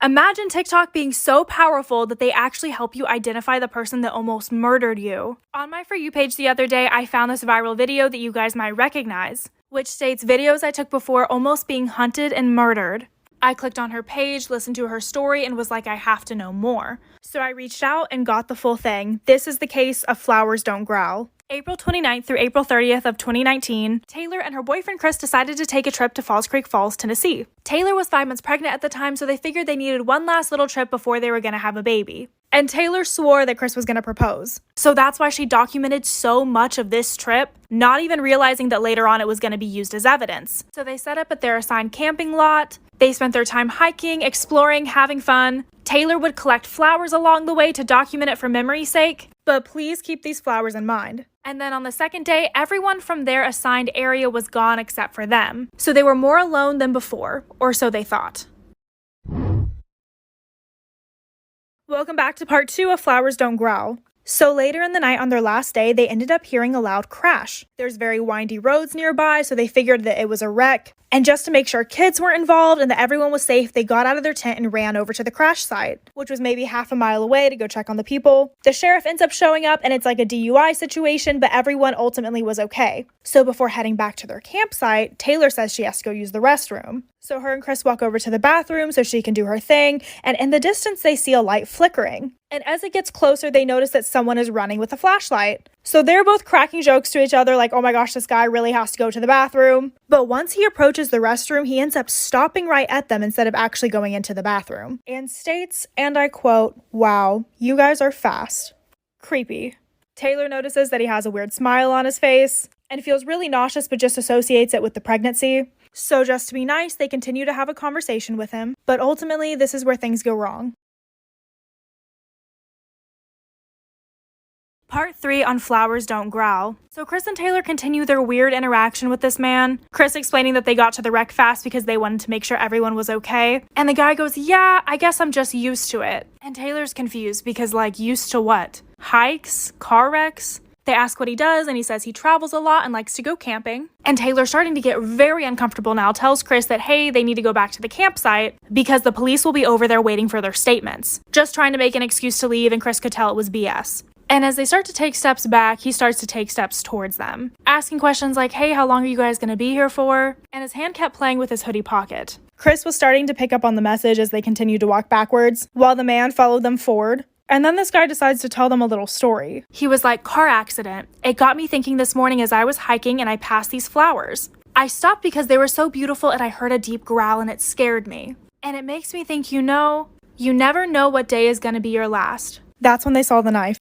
Imagine TikTok being so powerful that they actually help you identify the person that almost murdered you. On my For You page the other day, I found this viral video that you guys might recognize, which states videos I took before almost being hunted and murdered. I clicked on her page, listened to her story, and was like, I have to know more. So I reached out and got the full thing. This is the case of Flowers Don't Growl. April 29th through April 30th of 2019, Taylor and her boyfriend Chris decided to take a trip to Falls Creek Falls, Tennessee. Taylor was 5 months pregnant at the time, so they figured they needed one last little trip before they were going to have a baby. And Taylor swore that Chris was going to propose. So that's why she documented so much of this trip, not even realizing that later on it was going to be used as evidence. So they set up at their assigned camping lot. They spent their time hiking, exploring, having fun. Taylor would collect flowers along the way to document it for memory's sake, but please keep these flowers in mind. And then on the second day, everyone from their assigned area was gone except for them. So they were more alone than before, or so they thought. Welcome back to part 2 of Flowers Don't Growl. So later in the night on their last day, they ended up hearing a loud crash. There's very windy roads nearby, so they figured that it was a wreck. And just to make sure kids weren't involved and that everyone was safe, they got out of their tent and ran over to the crash site, which was maybe half a mile away to go check on the people. The sheriff ends up showing up and it's like a DUI situation, but everyone ultimately was okay. So before heading back to their campsite, Taylor says she has to go use the restroom. So her and Chris walk over to the bathroom so she can do her thing, and in the distance they see a light flickering. And as it gets closer, they notice that someone is running with a flashlight. So they're both cracking jokes to each other like, oh my gosh, this guy really has to go to the bathroom. But once he approaches the restroom, he ends up stopping right at them instead of actually going into the bathroom. And states, and I quote, "Wow, you guys are fast." Creepy. Taylor notices that he has a weird smile on his face and feels really nauseous but just associates it with the pregnancy. So just to be nice, they continue to have a conversation with him. But ultimately, this is where things go wrong. Part 3 on Flowers Don't Growl. So Chris and Taylor continue their weird interaction with this man. Chris explaining that they got to the wreck fast because they wanted to make sure everyone was okay. And the guy goes, yeah, I guess I'm just used to it. And Taylor's confused because like, used to what? Hikes? Car wrecks? They ask what he does and he says he travels a lot and likes to go camping. And Taylor, starting to get very uncomfortable now, tells Chris that, hey, they need to go back to the campsite because the police will be over there waiting for their statements. Just trying to make an excuse to leave, and Chris could tell it was BS. And as they start to take steps back, he starts to take steps towards them, asking questions like, hey, how long are you guys going to be here for? And his hand kept playing with his hoodie pocket. Chris was starting to pick up on the message as they continued to walk backwards, while the man followed them forward. And then this guy decides to tell them a little story. He was like, car accident. It got me thinking this morning as I was hiking and I passed these flowers. I stopped because they were so beautiful and I heard a deep growl and it scared me. And it makes me think, you never know what day is going to be your last. That's when they saw the knife.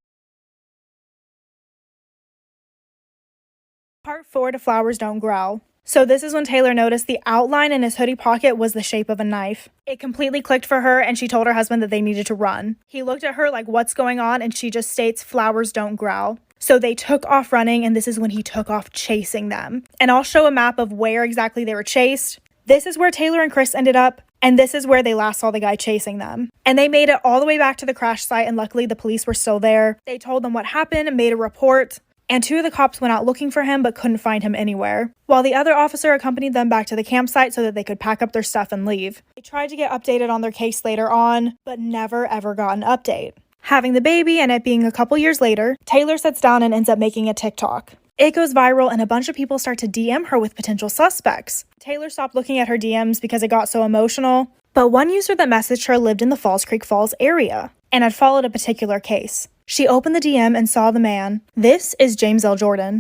Part 4 to Flowers Don't Growl. So this is when Taylor noticed the outline in his hoodie pocket was the shape of a knife. It completely clicked for her and she told her husband that they needed to run. He looked at her like, what's going on? And she just states, flowers don't growl. So they took off running, and this is when he took off chasing them. And I'll show a map of where exactly they were chased. This is where Taylor and Chris ended up, and this is where they last saw the guy chasing them. And they made it all the way back to the crash site, and luckily the police were still there. They told them what happened and made a report. And 2 of the cops went out looking for him but couldn't find him anywhere, while the other officer accompanied them back to the campsite so that they could pack up their stuff and leave. They tried to get updated on their case later on, but never ever got an update. Having the baby and it being a couple years later, Taylor sits down and ends up making a TikTok. It goes viral and a bunch of people start to DM her with potential suspects. Taylor stopped looking at her DMs because it got so emotional, but one user that messaged her lived in the Falls Creek Falls area and had followed a particular case. She opened the DM and saw the man. This is James L. Jordan.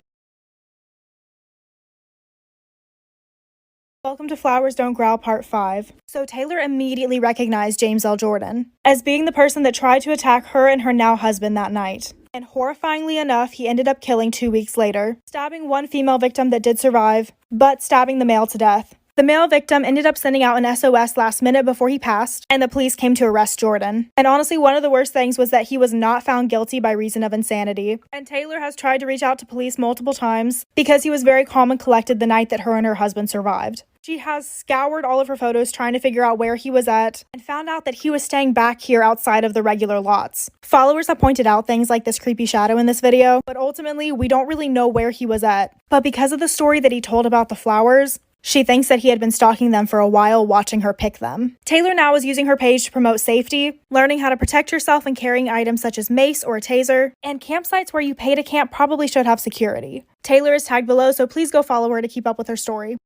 Welcome to Flowers Don't Growl Part 5. So Taylor immediately recognized James L. Jordan as being the person that tried to attack her and her now husband that night. And horrifyingly enough, he ended up killing 2 weeks later, stabbing one female victim that did survive, but stabbing the male to death. The male victim ended up sending out an SOS last minute before he passed, and the police came to arrest Jordan. And honestly, one of the worst things was that he was not found guilty by reason of insanity. And Taylor has tried to reach out to police multiple times because he was very calm and collected the night that her and her husband survived. She has scoured all of her photos trying to figure out where he was at and found out that he was staying back here outside of the regular lots. Followers have pointed out things like this creepy shadow in this video, but ultimately we don't really know where he was at. But because of the story that he told about the flowers, She thinks that he had been stalking them for a while, watching her pick them. Taylor now is using her page to promote safety, learning how to protect yourself and carrying items such as mace or a taser, and campsites where you pay to camp probably should have security. Taylor is tagged below, so please go follow her to keep up with her story.